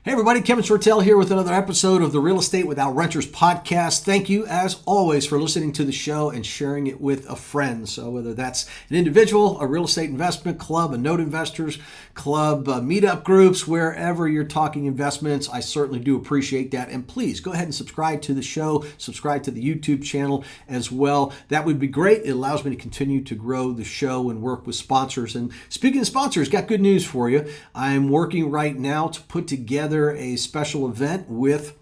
Hey everybody, Kevin Shortle here with another episode of the Real Estate Without Renters podcast. Thank you as always for listening to the show and sharing it with a friend. So whether that's an individual, a real estate investment club, a note investors club, meetup groups, wherever you're talking investments, I certainly do appreciate that. And please go ahead and subscribe to the show, subscribe to the YouTube channel as well. That would be great. It allows me to continue to grow the show and work with sponsors. And speaking of sponsors, got good news for you. I'm working right now to put together a special event with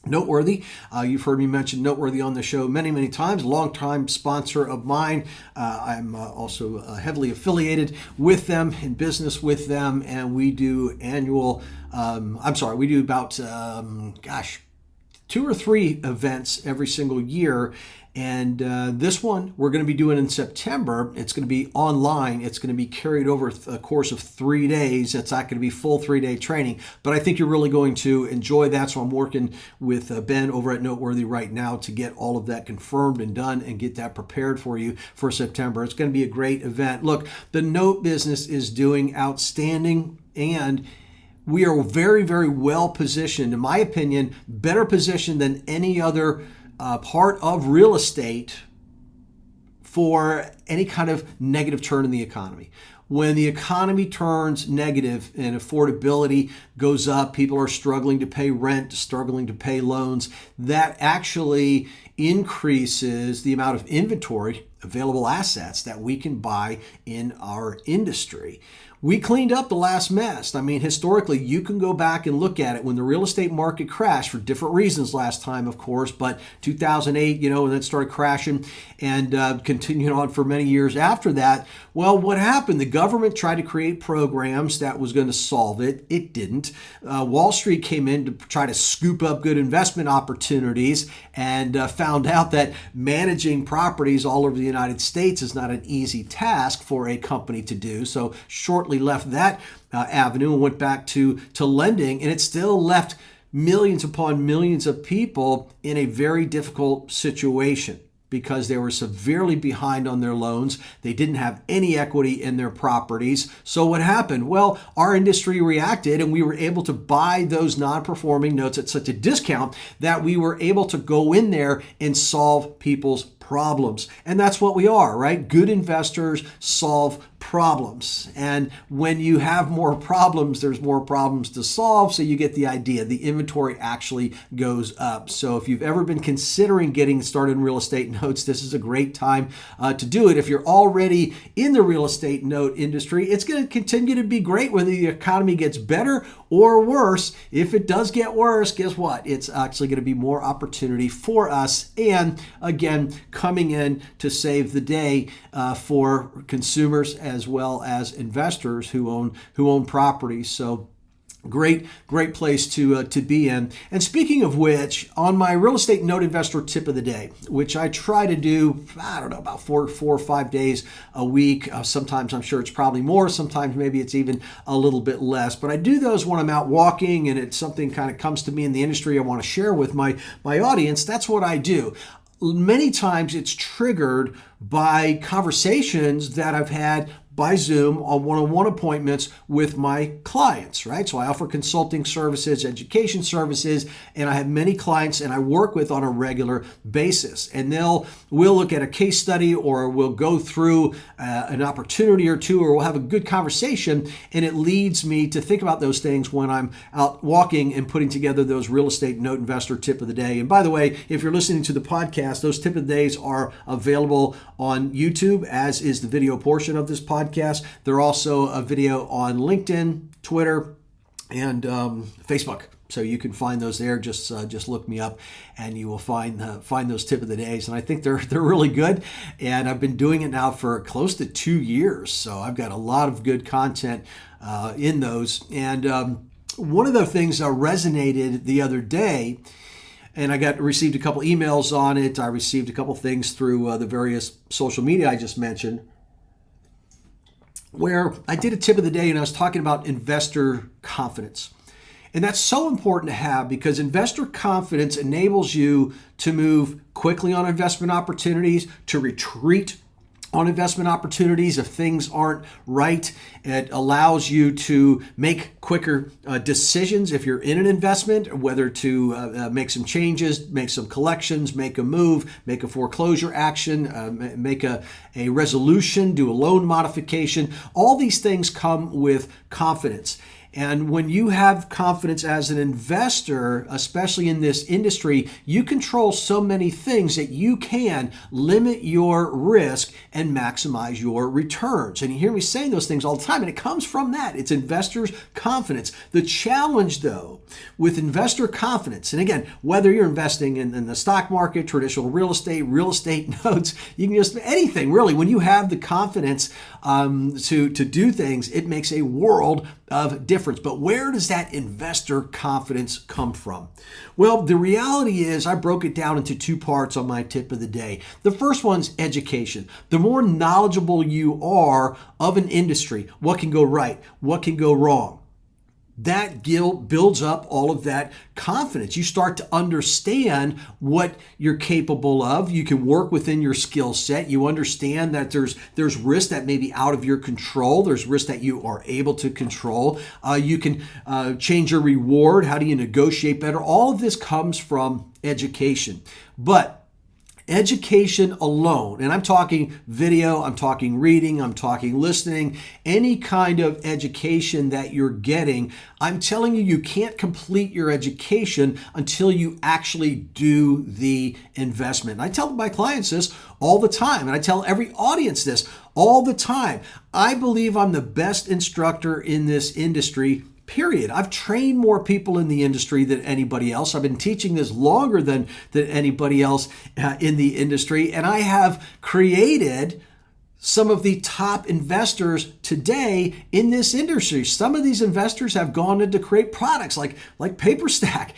Noteworthy. You've heard me mention Noteworthy on the show many times. Longtime sponsor of mine. I'm also heavily affiliated with them, in business with them, and we do we do about 2 or 3 events every single year. And this one we're going to be doing in September. It's going to be online. It's going to be carried over a course of 3 days. It's not going to be full 3-day training, but I think you're really going to enjoy that. So I'm working with Ben over at Noteworthy right now to get all of that confirmed and done and get that prepared for you for September. It's going to be a great event. Look, the note business is doing outstanding, and we are very, very well positioned, in my opinion, better positioned than any other part of real estate for any kind of negative turn in the economy. When the economy turns negative and affordability goes up, people are struggling to pay rent, struggling to pay loans, that actually increases the amount of inventory, available assets that we can buy in our industry. We cleaned up the last mess. I mean, historically, you can go back and look at it when the real estate market crashed for different reasons last time, of course, but 2008, and then started crashing and continued on for many years after that. Well, what happened? The government tried to create programs that was going to solve it. It didn't. Wall Street came in to try to scoop up good investment opportunities and found out that managing properties all over the United States is not an easy task for a company to do. So shortly left that avenue and went back to lending, and it still left millions upon millions of people in a very difficult situation because they were severely behind on their loans. They didn't have any equity in their properties. So what happened? Well, our industry reacted, and we were able to buy those non-performing notes at such a discount that we were able to go in there and solve people's problems. And that's what we are, right? Good investors solve problems. And when you have more problems, there's more problems to solve. So you get the idea. The inventory actually goes up. So if you've ever been considering getting started in real estate notes, this is a great time to do it. If you're already in the real estate note industry, it's going to continue to be great whether the economy gets better or worse. If it does get worse, guess what? It's actually going to be more opportunity for us. And again, coming in to save the day for consumers as well as investors who own properties. So great place to be in. And speaking of which, on my real estate note investor tip of the day, which I try to do, about 4 or 5 days a week. Sometimes I'm sure it's probably more. Sometimes maybe it's even a little bit less. But I do those when I'm out walking and it's something kind of comes to me in the industry I want to share with my audience. That's what I do. Many times it's triggered by conversations that I've had by Zoom on one-on-one appointments with my clients, right? So I offer consulting services, education services, and I have many clients and I work with on a regular basis. And we'll look at a case study, or we'll go through an opportunity or two, or we'll have a good conversation, and it leads me to think about those things when I'm out walking and putting together those real estate note investor tip of the day. And by the way, if you're listening to the podcast, those tip of the days are available on YouTube, as is the video portion of this podcast. They're also a video on LinkedIn, Twitter, and Facebook. So you can find those there. Just look me up, and you will find those tip of the days. And I think they're really good. And I've been doing it now for close to 2 years. So I've got a lot of good content in those. And one of the things that resonated the other day, and I received a couple emails on it. I received a couple things through the various social media I just mentioned, where I did a tip of the day and I was talking about investor confidence. And that's so important to have, because investor confidence enables you to move quickly on investment opportunities, to retreat on investment opportunities. If things aren't right, it allows you to make quicker decisions if you're in an investment, whether to make some changes, make some collections, make a move, make a foreclosure action, make a resolution, do a loan modification. All these things come with confidence. And when you have confidence as an investor, especially in this industry, you control so many things that you can limit your risk and maximize your returns. And you hear me saying those things all the time, and it comes from that. It's investors' confidence. The challenge, though, with investor confidence, and again, whether you're investing in the stock market, traditional real estate notes, you can just anything really. When you have the confidence to do things, it makes a world of difference. But where does that investor confidence come from? Well, the reality is I broke it down into two parts on my tip of the day. The first one's education. The more knowledgeable you are of an industry, what can go right, what can go wrong, that builds up all of that confidence. You start to understand what you're capable of. You can work within your skill set. You understand that there's risk that may be out of your control. There's risk that you are able to control. You can change your reward. How do you negotiate better? All of this comes from education. But education alone, and I'm talking video, I'm talking reading, I'm talking listening, any kind of education that you're getting, I'm telling you, you can't complete your education until you actually do the investment. And I tell my clients this all the time, and I tell every audience this all the time. I believe I'm the best instructor in this industry. Period. I've trained more people in the industry than anybody else. I've been teaching this longer than anybody else in the industry. And I have created some of the top investors today in this industry. Some of these investors have gone in to create products like PaperStack.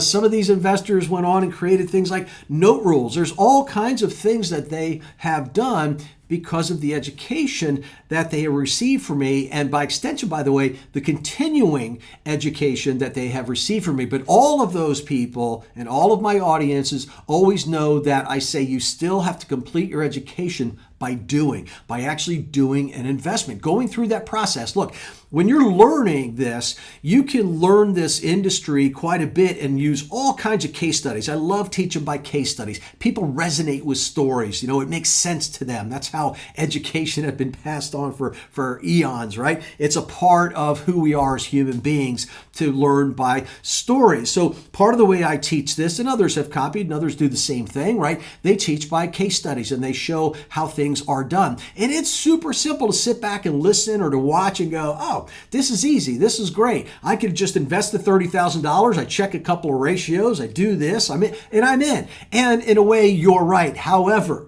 Some of these investors went on and created things like note rules. There's all kinds of things that they have done because of the education that they have received from me, and by extension, by the way, the continuing education that they have received from me. But all of those people and all of my audiences always know that I say you still have to complete your education by actually doing an investment, going through that process. Look, when you're learning this, you can learn this industry quite a bit and use all kinds of case studies. I love teaching by case studies. People resonate with stories. You know, it makes sense to them. That's how education has been passed on for eons, right? It's a part of who we are as human beings to learn by stories. So part of the way I teach this, and others have copied and others do the same thing, right? They teach by case studies and they show how things are done. And it's super simple to sit back and listen or to watch and go, oh, this is easy. This is great. I could just invest the $30,000. I check a couple of ratios. I do this. I'm in. And in a way, you're right. However,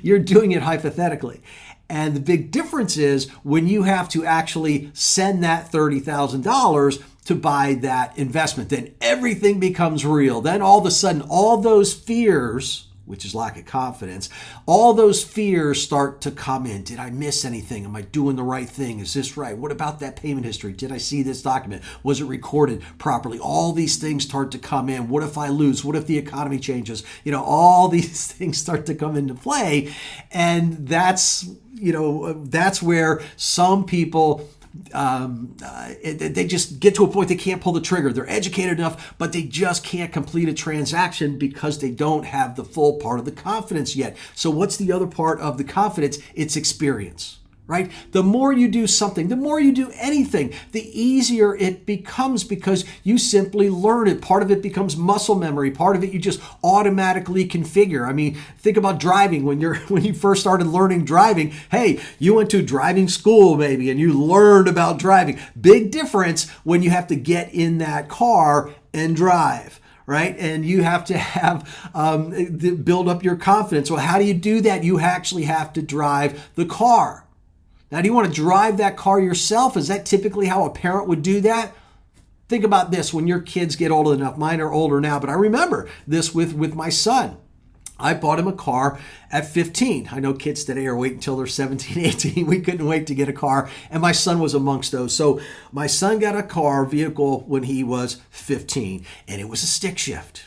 you're doing it hypothetically. And the big difference is when you have to actually send that $30,000 to buy that investment, then everything becomes real. Then all of a sudden, all those fears, which is lack of confidence, all those fears start to come in. Did I miss anything? Am I doing the right thing? Is this right? What about that payment history? Did I see this document? Was it recorded properly? All these things start to come in. What if I lose? What if the economy changes? You know, all these things start to come into play. And that's where some people they just get to a point they can't pull the trigger. They're educated enough, but they just can't complete a transaction because they don't have the full part of the confidence yet. So what's the other part of the confidence? It's experience. Right? The more you do something, the more you do anything, the easier it becomes because you simply learn it. Part of it becomes muscle memory. Part of it you just automatically configure. I mean, think about driving. When you first started learning driving, hey, you went to driving school maybe and you learned about driving. Big difference when you have to get in that car and drive. Right? And you have to have build up your confidence. Well, how do you do that? You actually have to drive the car. Now, do you want to drive that car yourself? Is that typically how a parent would do that? Think about this when your kids get old enough. Mine are older now, but I remember this with my son. I bought him a car at 15. I know kids today are waiting until they're 17, 18. We couldn't wait to get a car, and my son was amongst those. So my son got a vehicle when he was 15, and it was a stick shift.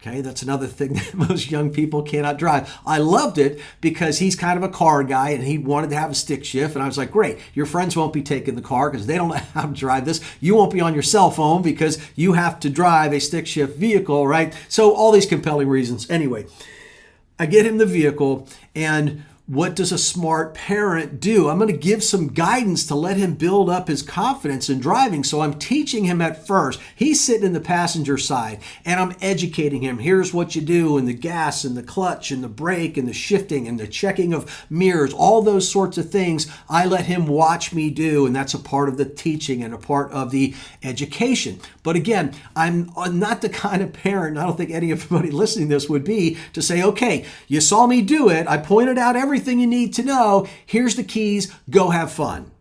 Okay, that's another thing that most young people cannot drive. I loved it because he's kind of a car guy and he wanted to have a stick shift. And I was like, great, your friends won't be taking the car because they don't know how to drive this. You won't be on your cell phone because you have to drive a stick shift vehicle, right? So all these compelling reasons. Anyway, I get him the vehicle, and what does a smart parent do? I'm going to give some guidance to let him build up his confidence in driving. So I'm teaching him at first. He's sitting in the passenger side and I'm educating him. Here's what you do, and the gas and the clutch and the brake and the shifting and the checking of mirrors, all those sorts of things I let him watch me do. And that's a part of the teaching and a part of the education. But again, I'm not the kind of parent, and I don't think anybody listening to this would be, to say, okay, you saw me do it. I pointed out everything you need to know. Here's the keys. Go have fun.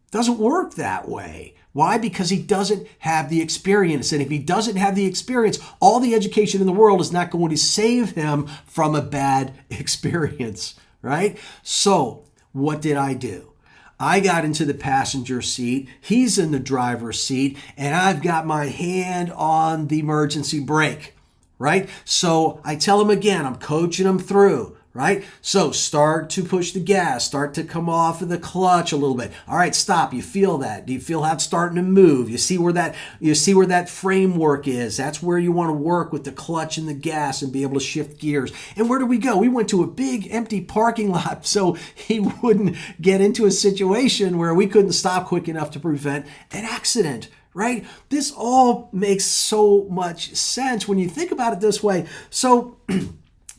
Doesn't work that way. Why? Because he doesn't have the experience. And if he doesn't have the experience, all the education in the world is not going to save him from a bad experience, right? So what did I do? I got into the passenger seat, he's in the driver's seat, and I've got my hand on the emergency brake, right? So I tell him again, I'm coaching him through, right? So start to push the gas, start to come off of the clutch a little bit. All right, stop. You feel that? Do you feel how it's starting to move? You see where that framework is? That's where you want to work with the clutch and the gas and be able to shift gears. And where do we go? We went to a big empty parking lot so he wouldn't get into a situation where we couldn't stop quick enough to prevent an accident. Right? This all makes so much sense when you think about it this way. So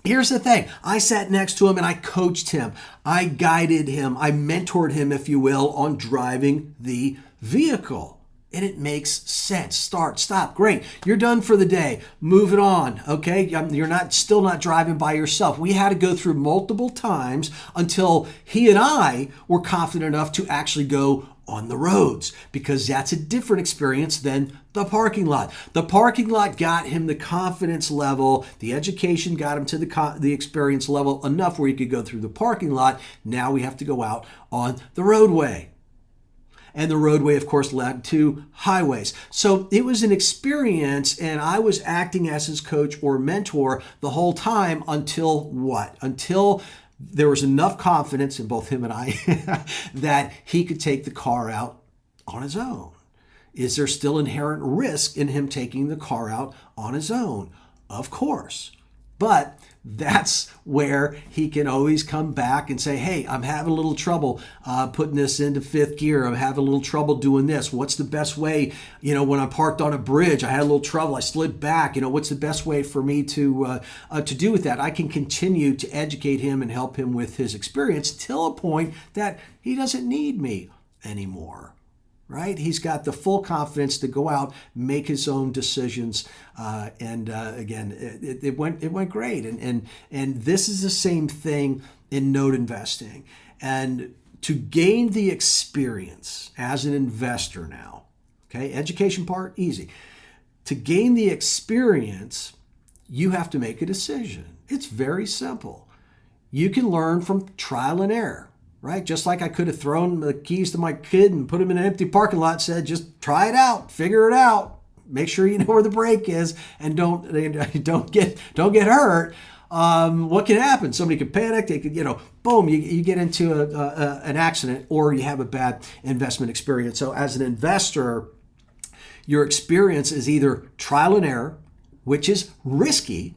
here's the thing. I sat next to him and I coached him. I guided him. I mentored him, if you will, on driving the vehicle. And it makes sense. Start, stop. Great. You're done for the day. Moving on. Okay. You're still not driving by yourself. We had to go through multiple times until he and I were confident enough to actually go on the roads, because that's a different experience than the parking lot. The parking lot got him the confidence level. The education got him to the experience level enough where he could go through the parking lot. Now we have to go out on the roadway. And the roadway, of course, led to highways. So it was an experience, and I was acting as his coach or mentor the whole time until what? Until there was enough confidence in both him and I that he could take the car out on his own. Is there still inherent risk in him taking the car out on his own? Of course. But that's where he can always come back and say, hey, I'm having a little trouble putting this into fifth gear. I'm having a little trouble doing this. What's the best way? When I parked on a bridge, I had a little trouble. I slid back. What's the best way for me to do with that? I can continue to educate him and help him with his experience till a point that he doesn't need me anymore. Right? He's got the full confidence to go out, make his own decisions, and again, it went great. And this is the same thing in note investing. And to gain the experience as an investor now, okay, education part easy. To gain the experience, you have to make a decision. It's very simple. You can learn from trial and error. Right? Just like I could have thrown the keys to my kid and put him in an empty parking lot, said, just try it out, figure it out, make sure you know where the brake is, and don't get hurt. What can happen? Somebody could panic. They could, boom, you get into an accident, or you have a bad investment experience. So as an investor, your experience is either trial and error, which is risky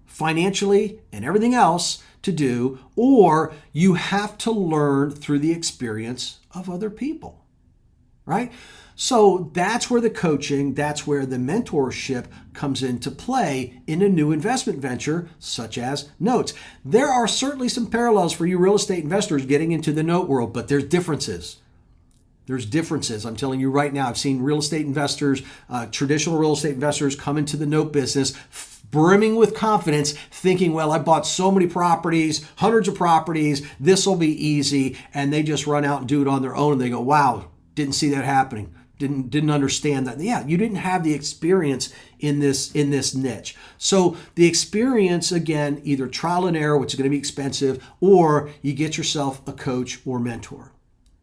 financially and everything else to do, or you have to learn through the experience of other people, right? So that's where the coaching, that's where the mentorship comes into play in a new investment venture, such as notes. There are certainly some parallels for you real estate investors getting into the note world, but there's differences. There's differences. I'm telling you right now, I've seen real estate investors, traditional real estate investors come into the note business brimming with confidence, thinking, well, I bought so many properties, hundreds of properties, this will be easy. And they just run out and do it on their own. And they go, wow, didn't see that happening. Didn't understand that. Yeah, you didn't have the experience in this niche. So the experience, again, either trial and error, which is going to be expensive, or you get yourself a coach or mentor.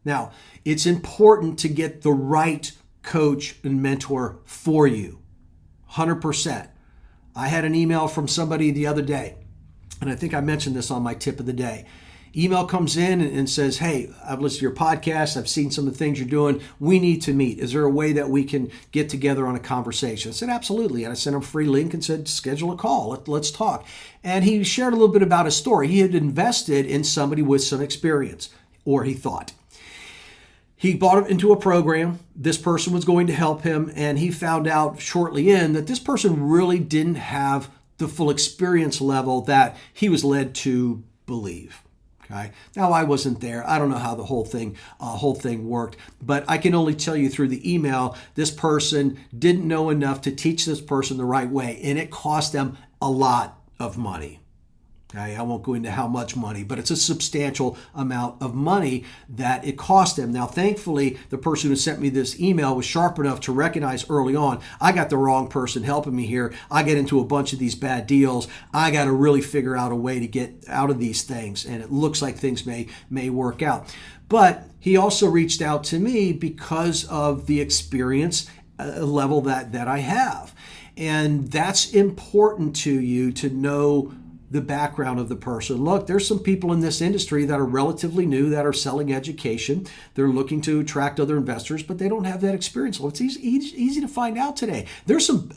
Now, it's important to get the right coach and mentor for you, 100%. I had an email from somebody the other day, and I think I mentioned this on my tip of the day. Email comes in and says, hey, I've listened to your podcast. I've seen some of the things you're doing. We need to meet. Is there a way that we can get together on a conversation? I said, absolutely. And I sent him a free link and said, schedule a call. Let's talk. And he shared a little bit about his story. He had invested in somebody with some experience, or he thought. He bought him into a program. This person was going to help him. And he found out shortly in that this person really didn't have the full experience level that he was led to believe. Okay. Now, I wasn't there. I don't know how the whole thing worked, but I can only tell you through the email, this person didn't know enough to teach this person the right way, and it cost them a lot of money. Okay, I won't go into how much money, but it's a substantial amount of money that it cost them. Now, thankfully, the person who sent me this email was sharp enough to recognize early on, I got the wrong person helping me here. I get into a bunch of these bad deals. I got to really figure out a way to get out of these things, and it looks like things may work out. But he also reached out to me because of the experience level that I have. And that's important to you to know the background of the person. Look, there's some people in this industry that are relatively new that are selling education. They're looking to attract other investors, but they don't have that experience. Well, it's easy to find out today. There's some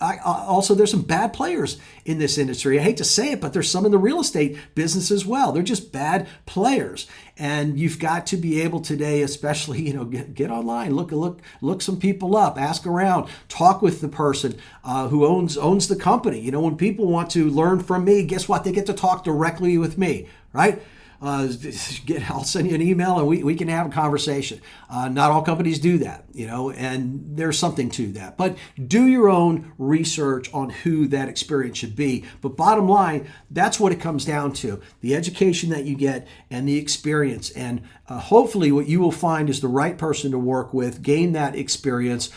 bad players in this industry. I hate to say it, but there's some in the real estate business as well. They're just bad players. And you've got to be able today, especially, get online, look some people up, ask around, talk with the person who owns the company. When people want to learn from me, guess what? They get to talk directly with me, right? I'll send you an email and we can have a conversation. Not all companies do that, and there's something to that. But do your own research on who that experience should be. But bottom line, that's what it comes down to: the education that you get and the experience. And hopefully what you will find is the right person to work with, gain that experience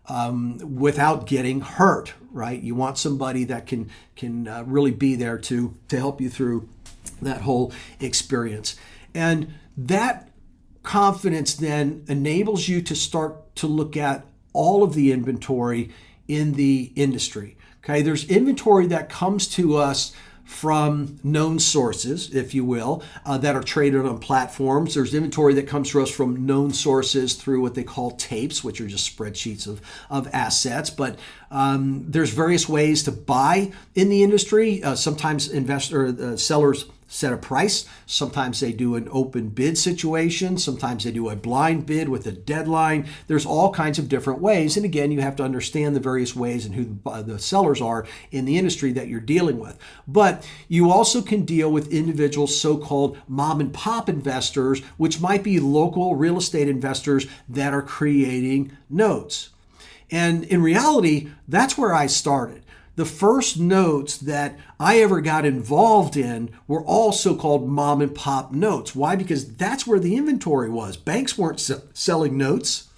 without getting hurt, right? You want somebody that can really be there to help you through that whole experience. And that confidence then enables you to start to look at all of the inventory in the industry. Okay, there's inventory that comes to us from known sources, if you will, that are traded on platforms. There's inventory that comes to us from known sources through what they call tapes, which are just spreadsheets of assets. But there's various ways to buy in the industry. Sometimes sellers set a price. Sometimes they do an open bid situation. Sometimes they do a blind bid with a deadline. There's all kinds of different ways. And again, you have to understand the various ways and who the sellers are in the industry that you're dealing with. But you also can deal with individual so-called mom and pop investors, which might be local real estate investors that are creating notes. And in reality, that's where I started. The first notes that I ever got involved in were all so-called mom and pop notes. Why? Because that's where the inventory was. Banks weren't selling notes,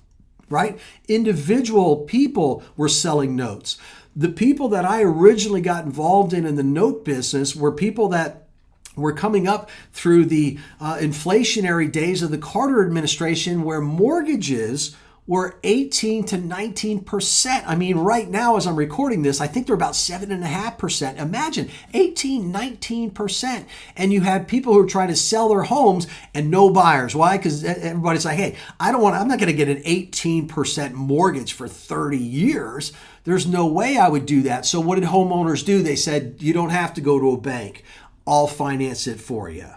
right? Individual people were selling notes. The people that I originally got involved in the note business were people that were coming up through the inflationary days of the Carter administration, where mortgages were 18 to 19%. I mean, right now, as I'm recording this, I think they're about 7.5%. Imagine 18, 19%. And you have people who are trying to sell their homes and no buyers. Why? Because everybody's like, hey, I'm not going to get an 18% mortgage for 30 years. There's no way I would do that. So what did homeowners do? They said, you don't have to go to a bank. I'll finance it for you.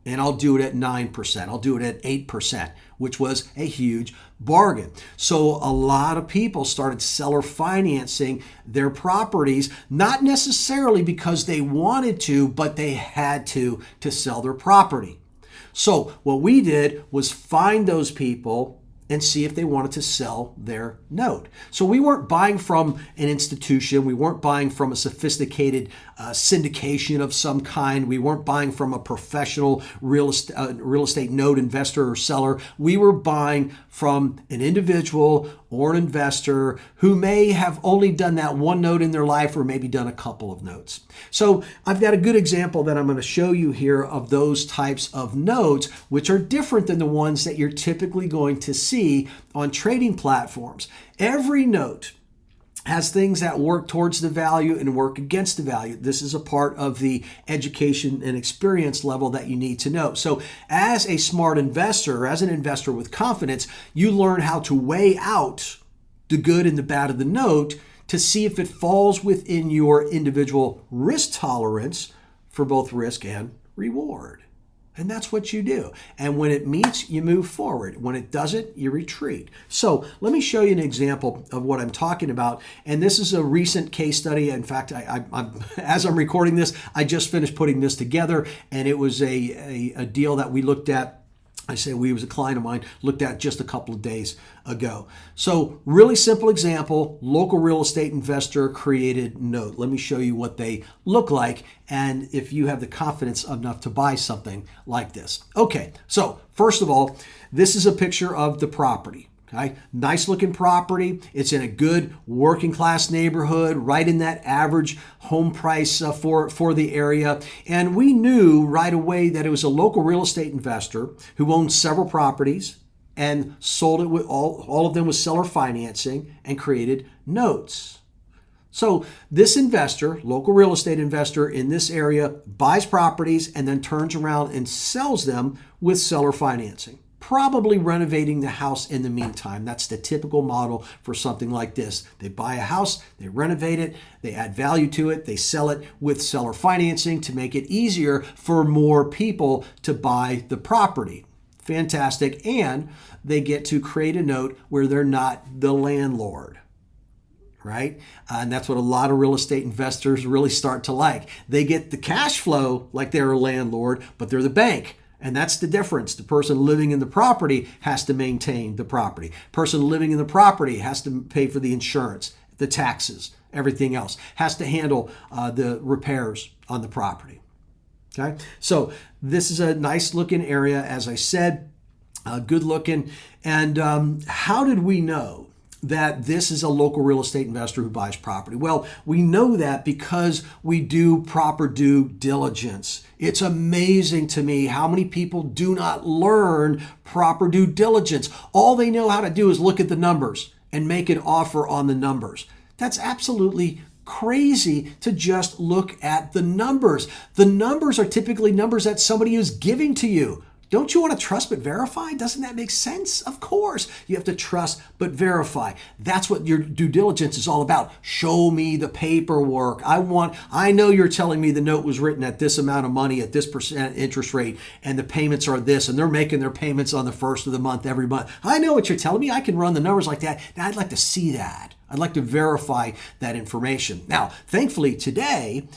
And I'll do it at 9%. I'll do it at 8%, which was a huge bargain. So a lot of people started seller financing their properties, not necessarily because they wanted to, but they had to sell their property. So what we did was find those people and see if they wanted to sell their note. So we weren't buying from an institution. We weren't buying from a sophisticated syndication of some kind. We weren't buying from a professional real estate note investor or seller. We were buying from an individual or an investor who may have only done that one note in their life, or maybe done a couple of notes. So I've got a good example that I'm going to show you here of those types of notes, which are different than the ones that you're typically going to see on trading platforms. Every note has things that work towards the value and work against the value. This is a part of the education and experience level that you need to know. So as a smart investor, or as an investor with confidence, you learn how to weigh out the good and the bad of the note to see if it falls within your individual risk tolerance for both risk and reward. And that's what you do. And when it meets, you move forward. When it doesn't, you retreat. So let me show you an example of what I'm talking about. And this is a recent case study. In fact, as I'm recording this, I just finished putting this together. And it was a deal that we looked at. I say we, was a client of mine, looked at just a couple of days ago. So really simple example, local real estate investor created note. Let me show you what they look like and if you have the confidence enough to buy something like this. Okay, so first of all, this is a picture of the property. Okay, nice looking property. It's in a good working class neighborhood, right in that average home price for the area. And we knew right away that it was a local real estate investor who owned several properties and sold it with all of them with seller financing and created notes. So this investor, local real estate investor in this area, buys properties and then turns around and sells them with seller financing, probably renovating the house in the meantime. That's the typical model for something like this. They buy a house, they renovate it, they add value to it, they sell it with seller financing to make it easier for more people to buy the property. Fantastic. And they get to create a note where they're not the landlord. Right? And that's what a lot of real estate investors really start to like. They get the cash flow like they're a landlord, but they're the bank. And that's the difference. The person living in the property has to maintain the property. Person living in the property has to pay for the insurance, the taxes, everything else. Has to handle the repairs on the property. Okay, so this is a nice looking area, as I said, good looking. And how did we know that this is a local real estate investor who buys property? Well, we know that because we do proper due diligence. It's amazing to me how many people do not learn proper due diligence. All they know how to do is look at the numbers and make an offer on the numbers. That's absolutely crazy to just look at the numbers. The numbers are typically numbers that somebody is giving to you. Don't you want to trust but verify? Doesn't that make sense? Of course, you have to trust but verify. That's what your due diligence is all about. Show me the paperwork. I know you're telling me the note was written at this amount of money at this percent interest rate and the payments are this and they're making their payments on the first of the month every month. I know what you're telling me. I can run the numbers like that. Now, I'd like to see that. I'd like to verify that information. Now, thankfully today,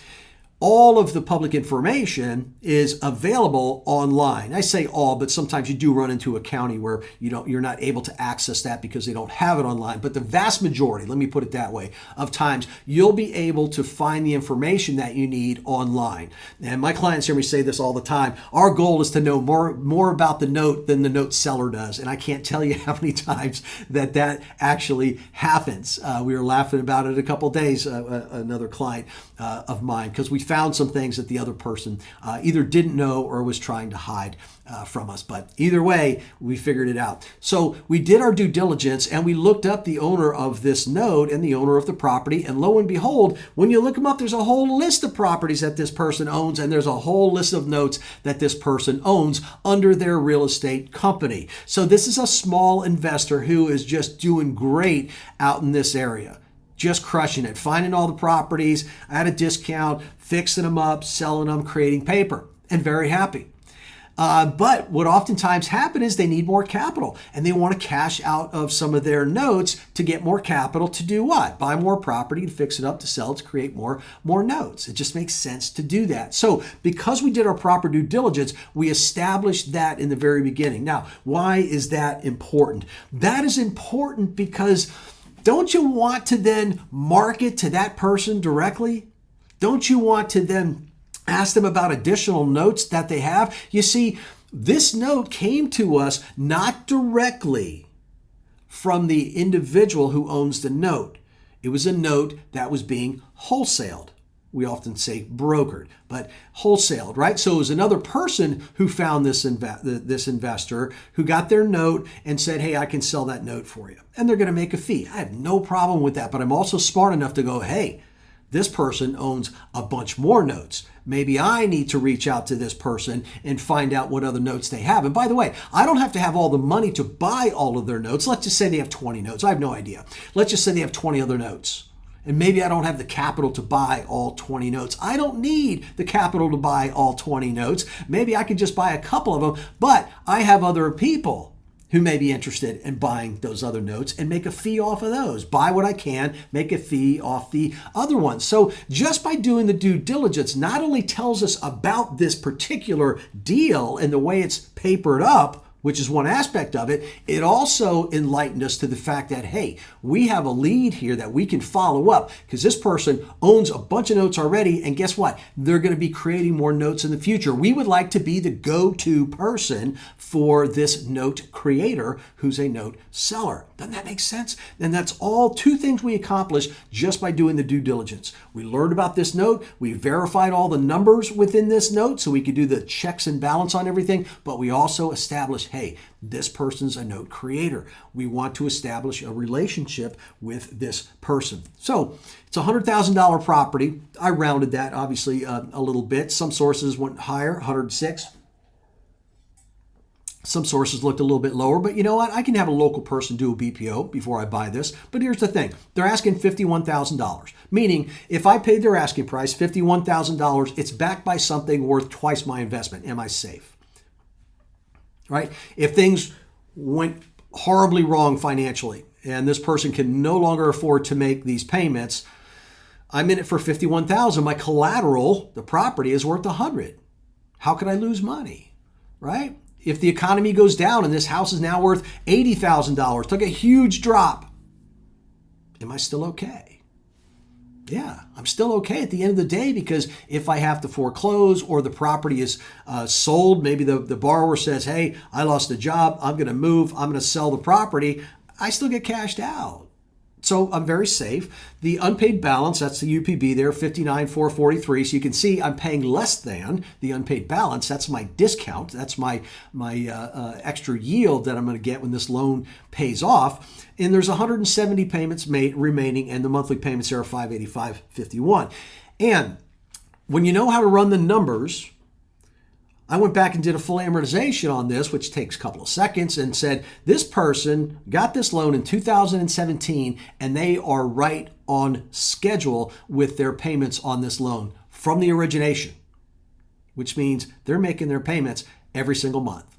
all of the public information is available online. I say all, but sometimes you do run into a county where you're not able to access that because they don't have it online. But the vast majority, let me put it that way, of times you'll be able to find the information that you need online. And my clients hear me say this all the time. Our goal is to know more about the note than the note seller does. And I can't tell you how many times that actually happens. We were laughing about it a couple of days, another client of mine, because we found some things that the other person either didn't know or was trying to hide from us. But either way, we figured it out. So we did our due diligence and we looked up the owner of this note and the owner of the property. And lo and behold, when you look them up, there's a whole list of properties that this person owns and there's a whole list of notes that this person owns under their real estate company. So this is a small investor who is just doing great out in this area. Just crushing it, finding all the properties at a discount, fixing them up, selling them, creating paper, and very happy. But what oftentimes happens is they need more capital and they want to cash out of some of their notes to get more capital to do what? Buy more property, to fix it up, to sell it, to create more notes. It just makes sense to do that. So because we did our proper due diligence, we established that in the very beginning. Now, why is that important? That is important because don't you want to then market to that person directly? Don't you want to then ask them about additional notes that they have? You see, this note came to us not directly from the individual who owns the note. It was a note that was being wholesaled. we often say brokered, but wholesaled, right? So it was another person who found this investor who got their note and said, hey, I can sell that note for you. And they're going to make a fee. I have no problem with that, but I'm also smart enough to go, hey, this person owns a bunch more notes. Maybe I need to reach out to this person and find out what other notes they have. And by the way, I don't have to have all the money to buy all of their notes. Let's just say they have 20 notes. I have no idea. Let's just say they have 20 other notes. And maybe I don't have the capital to buy all 20 notes. I don't need the capital to buy all 20 notes. Maybe I could just buy a couple of them, but I have other people who may be interested in buying those other notes and make a fee off of those. Buy what I can, make a fee off the other ones. So just by doing the due diligence not only tells us about this particular deal and the way it's papered up, which is one aspect of it, it also enlightened us to the fact that, hey, we have a lead here that we can follow up because this person owns a bunch of notes already, and guess what? They're going to be creating more notes in the future. We would like to be the go-to person for this note creator who's a note seller. Doesn't that make sense? And that's all two things we accomplished just by doing the due diligence. We learned about this note, we verified all the numbers within this note so we could do the checks and balance on everything, but we also established, hey, this person's a note creator. We want to establish a relationship with this person. So it's a $100,000 property. I rounded that obviously a little bit. Some sources went higher, 106. Some sources looked a little bit lower, but you know what? I can have a local person do a BPO before I buy this. But here's the thing. They're asking $51,000, meaning if I paid their asking price, $51,000, it's backed by something worth twice my investment. Am I safe? Right? If things went horribly wrong financially and this person can no longer afford to make these payments, I'm in it for $51,000. My collateral, the property, is worth $100,000. How could I lose money? Right? If the economy goes down and this house is now worth $80,000, took a huge drop, am I still okay? Yeah, I'm still okay at the end of the day, because if I have to foreclose or the property is sold, maybe the borrower says, hey, I lost a job, I'm going to move, I'm going to sell the property, I still get cashed out. So I'm very safe. The unpaid balance, that's the UPB there, $59,443. So you can see I'm paying less than the unpaid balance. That's my discount. That's my extra yield that I'm going to get when this loan pays off. And there's 170 payments made remaining, and the monthly payments there are $585.51. And when you know how to run the numbers, I went back and did a full amortization on this, which takes a couple of seconds, and said, this person got this loan in 2017, and they are right on schedule with their payments on this loan from the origination, which means they're making their payments every single month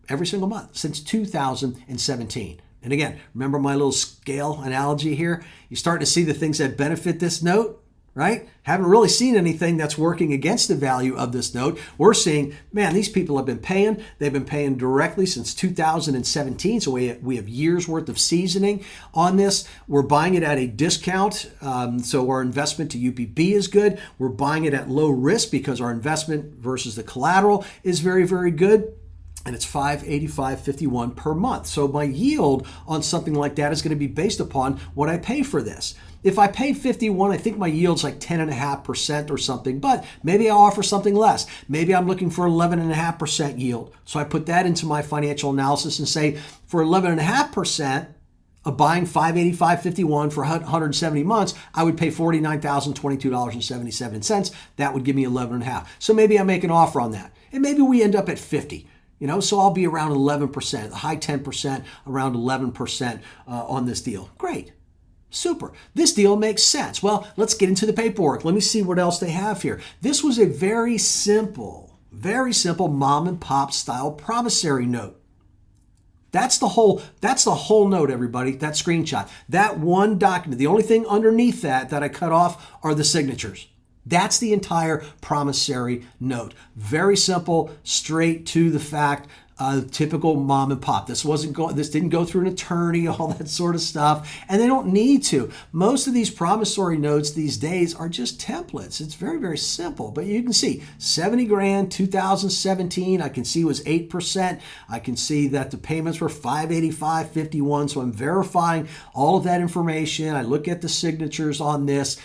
since 2017. And again, remember my little scale analogy here? You're starting to see the things that benefit this note, right? Haven't really seen anything that's working against the value of this note. We're seeing, man, these people have been paying. They've been paying directly since 2017. So we have years worth of seasoning on this. We're buying it at a discount. So our investment to UPB is good. We're buying it at low risk because our investment versus the collateral is very, very good. And it's $585.51 per month. So my yield on something like that is going to be based upon what I pay for this. If I pay 51, I think my yield's like 10.5% or something, but maybe I offer something less. Maybe I'm looking for 11.5% yield. So I put that into my financial analysis and say, for 11.5% of buying $585.51 for 170 months, I would pay $49,022.77. That would give me 11.5. So maybe I make an offer on that. And maybe we end up at 50. So I'll be around 11%, high 10%, around 11% on this deal. Great. Super. This deal makes sense. Well, let's get into the paperwork. Let me see what else they have here. This was a very simple mom and pop style promissory note. That's the whole note, everybody, that screenshot. That one document. The only thing underneath that I cut off are the signatures. That's the entire promissory note. Very simple, straight to the fact. Typical mom and pop. This didn't go through an attorney, all that sort of stuff, and they don't need to. Most of these promissory notes these days are just templates. It's very, very simple. But you can see 70 grand, 2017. I can see was 8%. I can see that the payments were $585.51. So I'm verifying all of that information. I look at the signatures on this.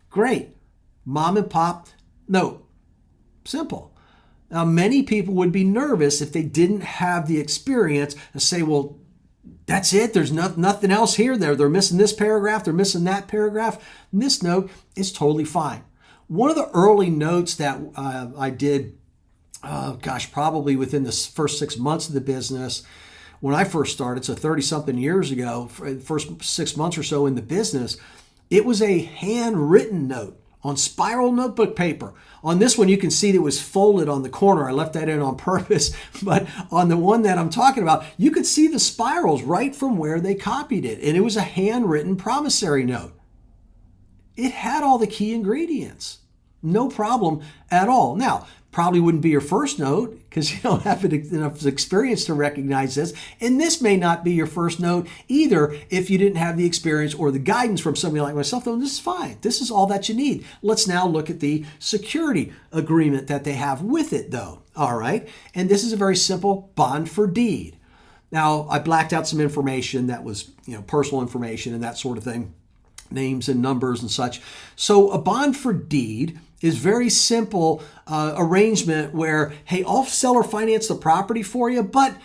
Great. Mom and pop note. Simple. Now, many people would be nervous if they didn't have the experience and say, well, that's it. There's nothing else here. They're missing this paragraph. They're missing that paragraph. And this note is totally fine. One of the early notes that I did, probably within the first 6 months of the business, when I first started, so 30-something years ago, first 6 months or so in the business, it was a handwritten note on spiral notebook paper. On this one, you can see that it was folded on the corner. I left that in on purpose. But on the one that I'm talking about, you could see the spirals right from where they copied it. And it was a handwritten promissory note. It had all the key ingredients. No problem at all. Now, probably wouldn't be your first note because you don't have enough experience to recognize this. And this may not be your first note either if you didn't have the experience or the guidance from somebody like myself. Though this is fine. This is all that you need. Let's now look at the security agreement that they have with it, though. All right. And this is a very simple bond for deed. Now, I blacked out some information that was, personal information and that sort of thing, names and numbers and such. So a bond for deed is very simple arrangement where, hey, I'll seller finance the property for you, but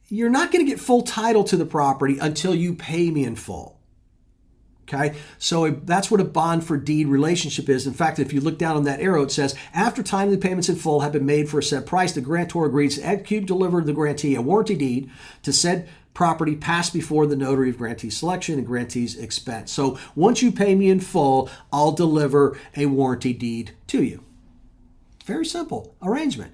you're not going to get full title to the property until you pay me in full. Okay, so that's what a bond for deed relationship is. In fact, if you look down on that arrow, it says, after timely payments in full have been made for a set price, the grantor agrees to execute and deliver to the grantee a warranty deed to said property passed before the notary of grantee's selection and grantee's expense. So once you pay me in full, I'll deliver a warranty deed to you. Very simple arrangement.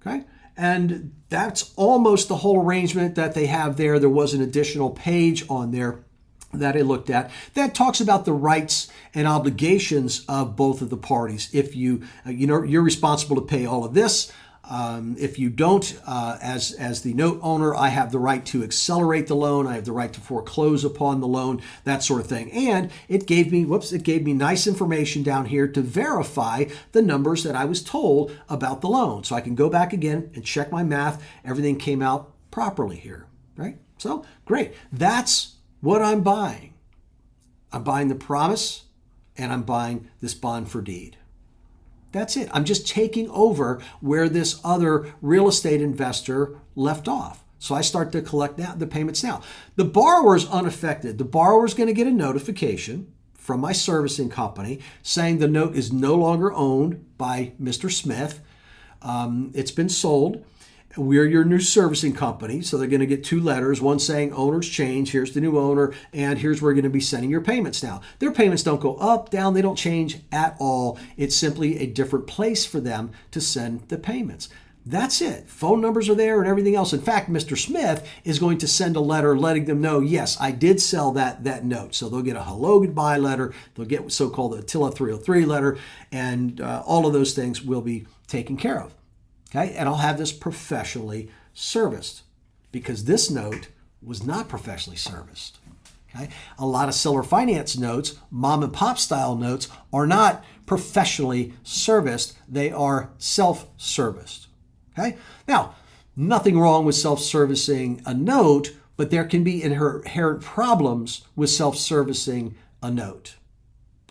Okay, and that's almost the whole arrangement that they have there. There was an additional page on there that I looked at that talks about the rights and obligations of both of the parties. If you're responsible to pay all of this. If you don't, as the note owner, I have the right to accelerate the loan. I have the right to foreclose upon the loan, that sort of thing. And it gave me nice information down here to verify the numbers that I was told about the loan. So I can go back again and check my math. Everything came out properly here, right? So great. That's what I'm buying. I'm buying the promise and I'm buying this bond for deed. That's it. I'm just taking over where this other real estate investor left off. So I start to collect now the payments now. The borrower is unaffected. The borrower is going to get a notification from my servicing company saying the note is no longer owned by Mr. Smith. It's been sold. We're your new servicing company. So they're going to get 2 letters, one saying owner's change, here's the new owner, and here's where you're going to be sending your payments now. Their payments don't go up, down, they don't change at all. It's simply a different place for them to send the payments. That's it. Phone numbers are there and everything else. In fact, Mr. Smith is going to send a letter letting them know, yes, I did sell that note. So they'll get a hello, goodbye letter. They'll get what's so-called a Attila 303 letter, and all of those things will be taken care of. Okay, and I'll have this professionally serviced because this note was not professionally serviced. Okay, a lot of seller finance notes, mom and pop style notes, are not professionally serviced. They are self-serviced. Okay, now nothing wrong with self-servicing a note, but there can be inherent problems with self-servicing a note.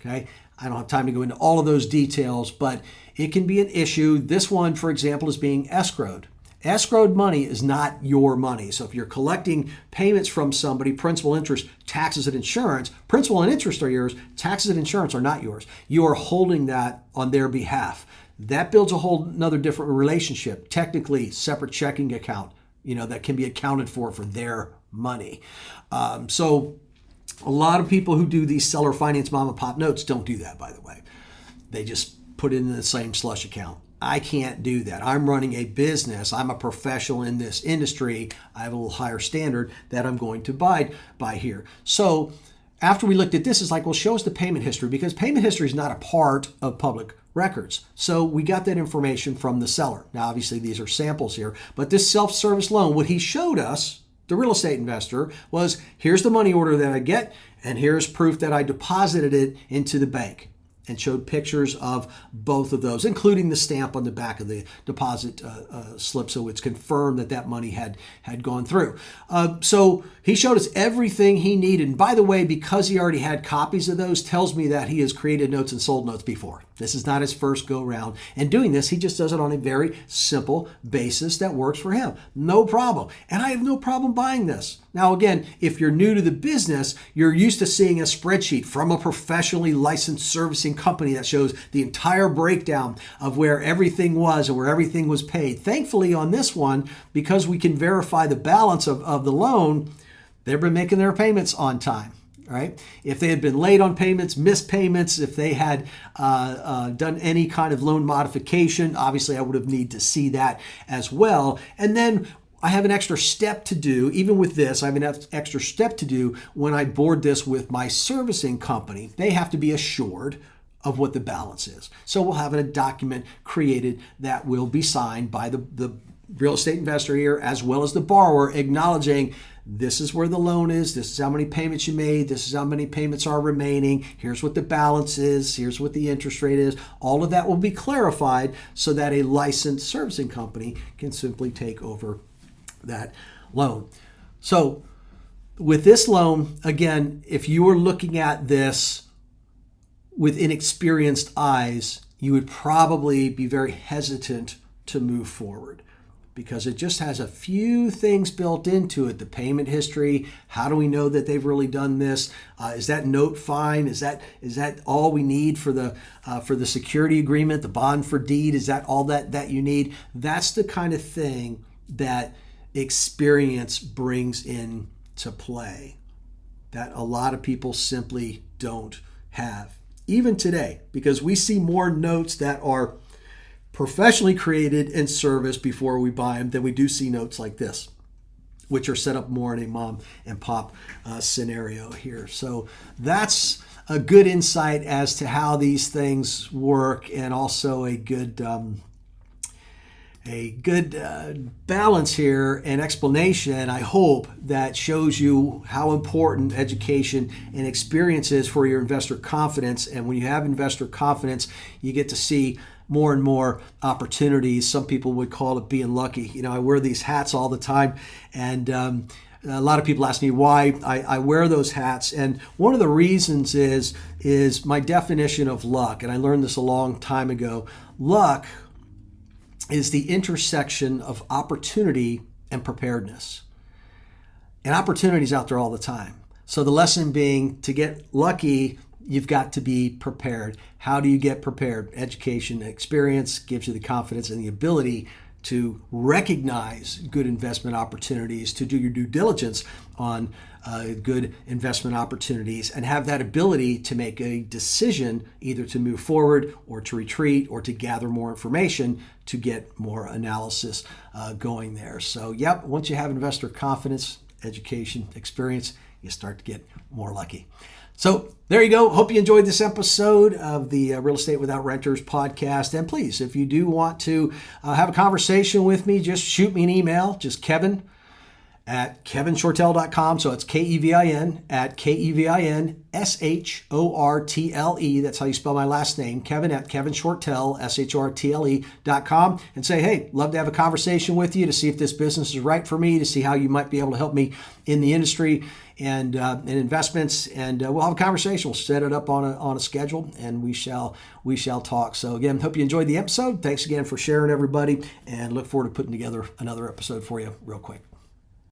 Okay, I don't have time to go into all of those details, but it can be an issue. This one, for example, is being escrowed. Escrowed money is not your money. So if you're collecting payments from somebody, principal, interest, taxes, and insurance, principal and interest are yours, taxes and insurance are not yours. You are holding that on their behalf. That builds a whole another different relationship, technically separate checking account, that can be accounted for their money. So a lot of people who do these seller finance mom and pop notes don't do that, by the way. They just put it in the same slush account. I can't do that. I'm running a business. I'm a professional in this industry. I have a little higher standard that I'm going to abide by here. So after we looked at this, it's like, well, show us the payment history, because payment history is not a part of public records. So we got that information from the seller. Now, obviously, these are samples here, but this self-service loan, what he showed us, the real estate investor, was here's the money order that I get, and here's proof that I deposited it into the bank. and showed pictures of both of those, including the stamp on the back of the deposit slip, so it's confirmed that that money had gone through. So he showed us everything he needed. And by the way, because he already had copies of those, tells me that he has created notes and sold notes before. This is not his first go round. And doing this, he just does it on a very simple basis that works for him. No problem. And I have no problem buying this. Now, again, if you're new to the business, you're used to seeing a spreadsheet from a professionally licensed servicing company that shows the entire breakdown of where everything was and where everything was paid. Thankfully, on this one, because we can verify the balance of the loan, they've been making their payments on time. Right? If they had been late on payments, missed payments, if they had done any kind of loan modification, obviously I would have needed to see that as well. And then I have an extra step to do. Even with this, I have an extra step to do when I board this with my servicing company. They have to be assured of what the balance is. So we'll have a document created that will be signed by the real estate investor here as well as the borrower, acknowledging this is where the loan is, this is how many payments you made, this is how many payments are remaining, here's what the balance is, here's what the interest rate is. All of that will be clarified so that a licensed servicing company can simply take over that loan. So with this loan, again, if you were looking at this with inexperienced eyes, you would probably be very hesitant to move forward, because it just has a few things built into it. The payment history, how do we know that they've really done this? Is that note fine? Is that all we need for the security agreement, the bond for deed? Is that all that you need? That's the kind of thing that experience brings into play that a lot of people simply don't have, even today, because we see more notes that are professionally created and serviced before we buy them than we do see notes like this, which are set up more in a mom and pop scenario here. So that's a good insight as to how these things work, and also a good balance here and explanation, I hope, that shows you how important education and experience is for your investor confidence. And when you have investor confidence, you get to see more and more opportunities. Some people would call it being lucky. You know, I wear these hats all the time, and a lot of people ask me why I wear those hats. And one of the reasons is my definition of luck. And I learned this a long time ago. Luck is the intersection of opportunity and preparedness. And opportunity is out there all the time. So the lesson being, to get lucky, you've got to be prepared. How do you get prepared? Education and experience gives you the confidence and the ability to recognize good investment opportunities, to do your due diligence on good investment opportunities, and have that ability to make a decision either to move forward or to retreat or to gather more information to get more analysis going there. So, yep, once you have investor confidence, education, experience, you start to get more lucky. So there you go. Hope you enjoyed this episode of the Real Estate Without Renters podcast. And please, if you do want to have a conversation with me, just shoot me an email. Just Kevin@kevinshortle.com. So it's Kevin at KevinShortle. That's how you spell my last name. Kevin@kevinshortle, SHORTLE.com. And say, hey, love to have a conversation with you to see if this business is right for me, to see how you might be able to help me in the industry and in investments. And we'll have a conversation. We'll set it up on a schedule, and we shall talk. So again, hope you enjoyed the episode. Thanks again for sharing, everybody, and look forward to putting together another episode for you real quick.